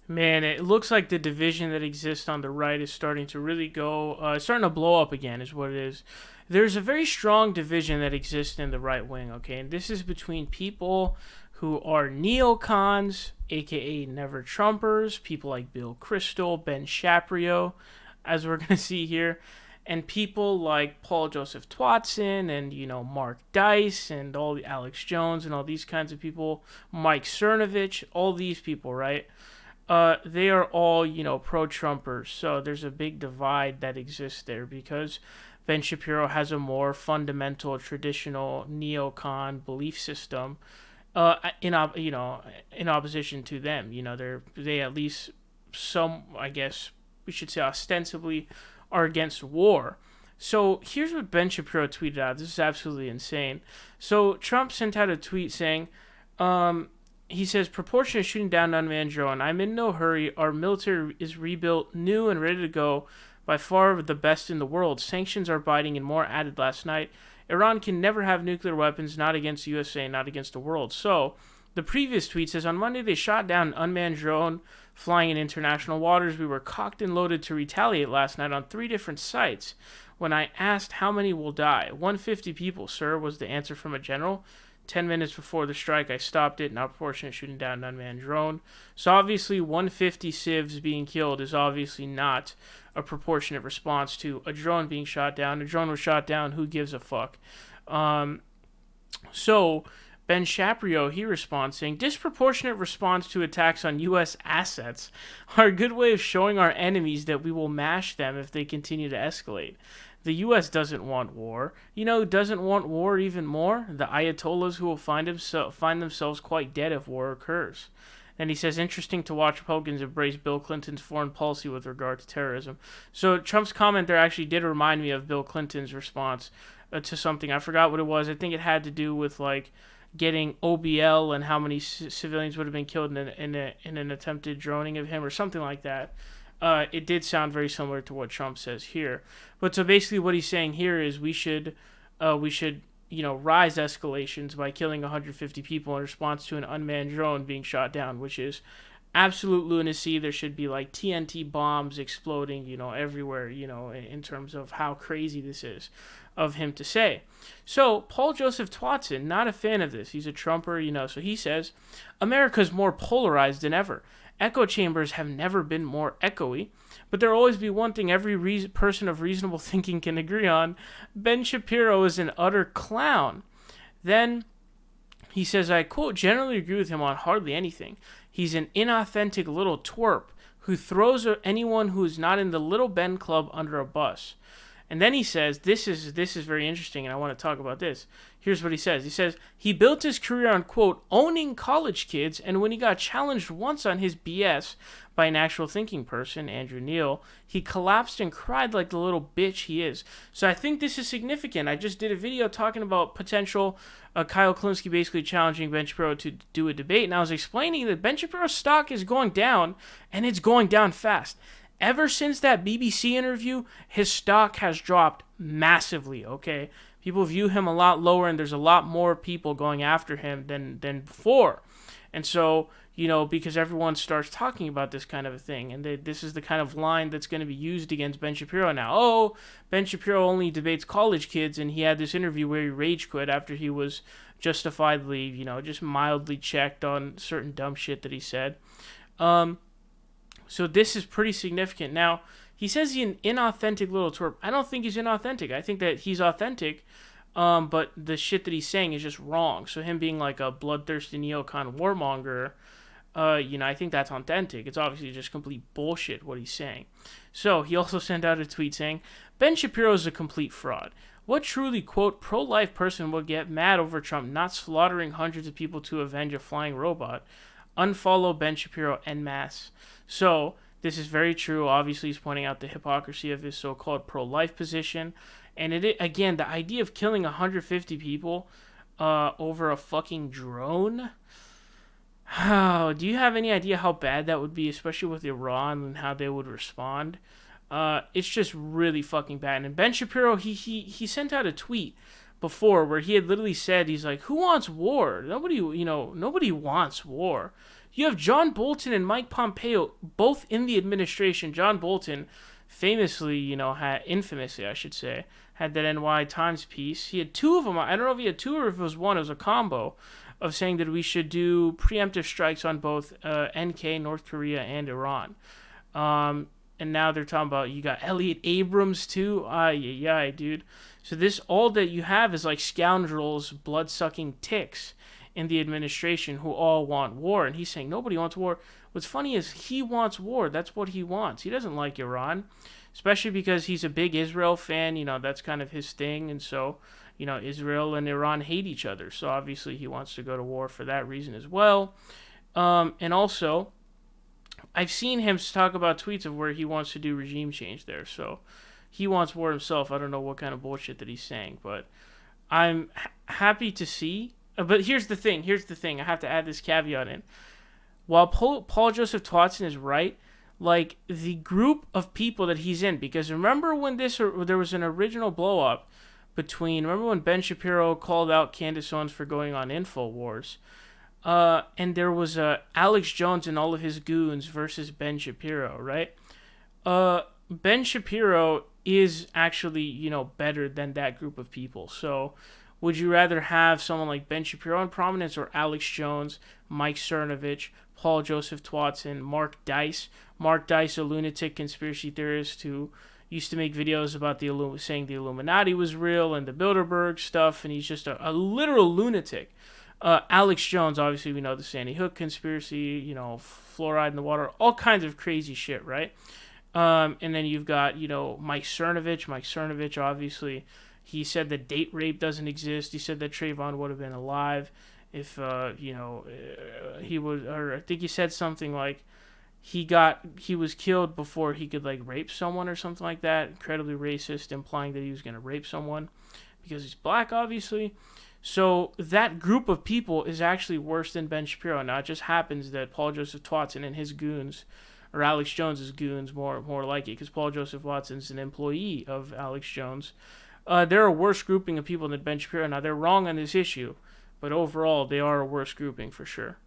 Man, it looks like the division that exists on the right is starting to really go, starting to blow up again, is what it is. There's a very strong division that exists in the right wing, okay? And this is between people who are neocons, aka never Trumpers, people like Bill Kristol, Ben Shapiro, as we're going to see here, and people like Paul Joseph Twatson and, Mark Dice and all the Alex Jones and all these kinds of people, Mike Cernovich, all these people, right? They are all, pro-Trumpers. So there's a big divide that exists there because Ben Shapiro has a more fundamental, traditional neocon belief system. In opposition to them, they at least I guess we should say ostensibly are against war. So here's what Ben Shapiro tweeted out. This is absolutely insane. So Trump sent out a tweet saying, he says, proportionate shooting down unmanned drone. I'm in no hurry. Our military is rebuilt, new and ready to go. By far the best in the world. Sanctions are biting and more added last night. Iran can never have nuclear weapons, not against the USA, not against the world. So, the previous tweet says, on Monday they shot down an unmanned drone flying in international waters. We were cocked and loaded to retaliate last night on 3 different sites. When I asked how many will die, 150 people, sir, was the answer from a general. 10 minutes before the strike, I stopped it. Not proportionate shooting down an unmanned drone. So obviously 150 civs being killed is obviously not a proportionate response to a drone being shot down. A drone was shot down. Who gives a fuck? So Ben Shapiro, he responds saying, disproportionate response to attacks on U.S. assets are a good way of showing our enemies that we will mash them if they continue to escalate. The U.S. doesn't want war. You know who doesn't want war even more? The Ayatollahs, who will find themselves quite dead if war occurs. And he says, interesting to watch Republicans embrace Bill Clinton's foreign policy with regard to terrorism. So Trump's comment there actually did remind me of Bill Clinton's response to something. I forgot what it was. I think it had to do with getting OBL and how many civilians would have been killed in an attempted droning of him or something like that. It did sound very similar to what Trump says here. But so basically what he's saying here is we should rise escalations by killing 150 people in response to an unmanned drone being shot down, which is absolute lunacy. There should be TNT bombs exploding, everywhere, in terms of how crazy this is of him to say. So Paul Joseph Twatson, not a fan of this. He's a Trumper, so he says, America's more polarized than ever. Echo chambers have never been more echoey, but there'll always be one thing every person of reasonable thinking can agree on. Ben Shapiro is an utter clown. Then he says, I quote, generally agree with him on hardly anything. He's an inauthentic little twerp who throws anyone who is not in the Little Ben Club under a bus. And then he says, this is very interesting, and I want to talk about this. Here's what he says. He says, he built his career on, quote, owning college kids, and when he got challenged once on his BS by an actual thinking person, Andrew Neil, he collapsed and cried like the little bitch he is. So I think this is significant. I just did a video talking about potential Kyle Kalinske basically challenging Ben Shapiro to do a debate, and I was explaining that Ben Shapiro's stock is going down, and it's going down fast. Ever since that BBC interview, his stock has dropped massively, okay? People view him a lot lower, and there's a lot more people going after him than before. And so, because everyone starts talking about this kind of a thing, and this is the kind of line that's going to be used against Ben Shapiro now. Oh, Ben Shapiro only debates college kids, and he had this interview where he rage quit after he was justifiably, just mildly checked on certain dumb shit that he said. So this is pretty significant. Now, he says he's an inauthentic little twerp. I don't think he's inauthentic. I think that he's authentic, but the shit that he's saying is just wrong. So him being like a bloodthirsty neocon warmonger, I think that's authentic. It's obviously just complete bullshit what he's saying. So he also sent out a tweet saying, Ben Shapiro is a complete fraud. What truly, quote, pro-life person would get mad over Trump not slaughtering hundreds of people to avenge a flying robot? Unfollow Ben Shapiro en masse. So, this is very true. Obviously, he's pointing out the hypocrisy of his so-called pro-life position. And again, the idea of killing 150 people over a fucking drone? Do you have any idea how bad that would be, especially with Iran and how they would respond? It's just really fucking bad. And Ben Shapiro, he sent out a tweet before where he had literally said, he's like, who wants war? Nobody wants war. You have John Bolton and Mike Pompeo both in the administration. John Bolton famously, infamously, I should say, had that NY Times piece. He had two of them. I don't know if he had two or if it was one. It was a combo of saying that we should do preemptive strikes on both NK, North Korea, and Iran. And now they're talking about, you got Elliot Abrams too. Yeah, dude. So this, all that you have is like scoundrels, blood-sucking ticks in the administration who all want war. And he's saying nobody wants war. What's funny is he wants war. That's what he wants. He doesn't like Iran, especially because he's a big Israel fan. That's kind of his thing. And so, Israel and Iran hate each other. So obviously he wants to go to war for that reason as well. And also, I've seen him talk about tweets of where he wants to do regime change there. So he wants war himself. I don't know what kind of bullshit that he's saying, but I'm happy to see. But here's the thing. I have to add this caveat in. While Paul Joseph Twatson is right, like the group of people that he's in, because remember when there was an original blow up remember when Ben Shapiro called out Candace Owens for going on InfoWars? And there was Alex Jones and all of his goons versus Ben Shapiro, right? Ben Shapiro is actually, better than that group of people. So would you rather have someone like Ben Shapiro in prominence or Alex Jones, Mike Cernovich, Paul Joseph Twatson, Mark Dice? Mark Dice, a lunatic conspiracy theorist who used to make videos about saying the Illuminati was real and the Bilderberg stuff, and he's just a literal lunatic. Alex Jones, obviously we know the Sandy Hook conspiracy, fluoride in the water, all kinds of crazy shit, right? And then you've got, Mike Cernovich. Mike Cernovich, obviously, he said that date rape doesn't exist. He said that Trayvon would have been alive if, he was, or I think he said something like he was killed before he could, like, rape someone or something like that. Incredibly racist, implying that he was going to rape someone because he's black, obviously. So that group of people is actually worse than Ben Shapiro. Now, it just happens that Paul Joseph Twatson and his goons, or Alex Jones's goons, more like it, because Paul Joseph Watson's an employee of Alex Jones. They're a worse grouping of people than Ben Shapiro. Now, they're wrong on this issue, but overall, they are a worse grouping for sure.